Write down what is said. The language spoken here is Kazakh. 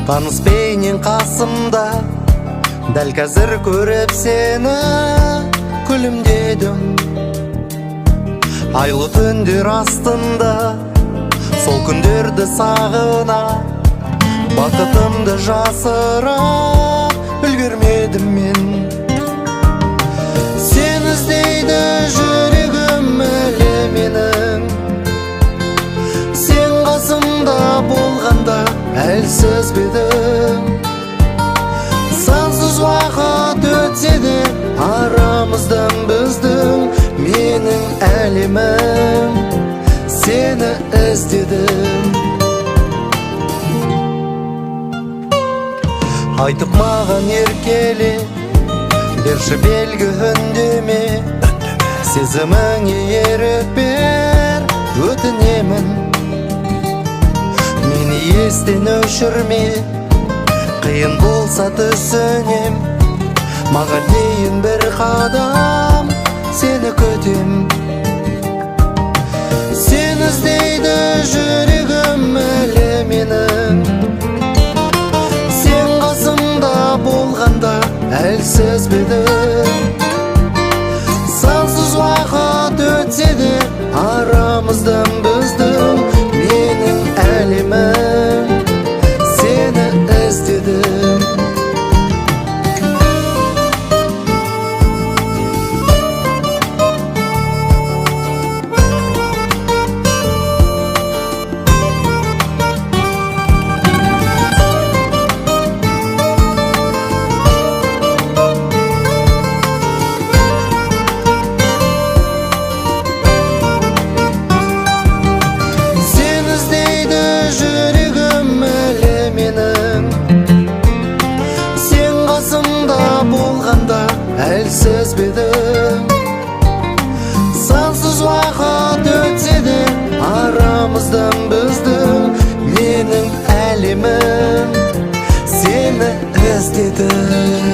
Таныс бейнең қасымда, дәл қазір көріп сені күлімдедім. Айлы түндер астында сол күндерді сағына, бақытымды жасыра үлгермедім мен. Сен іздейді жүрегім әлі менің, сен қасымда болғанда әлсіз бедім. Сансыз уақыт өтсе де арамыздан біздің, менің әлемім сені іздедім. Айтып маған еркеле, берші белгі үндеме, сезіміңе ерік бер, өтінемін. Мені естен өшірме, қиын болса түсінем, маған дейін бір қадам сені күтем. Сен іздейді жүрегім әлі менің, сен қасымда болғанда әлсіз бедім. Сансыз уақыт өтсе де арамыздан біздің, менің әлемім сені іздедім. Әлсіз бедім, сансыз уақыт өтсе де арамыздан біздің, менің әлемім сені іздедім.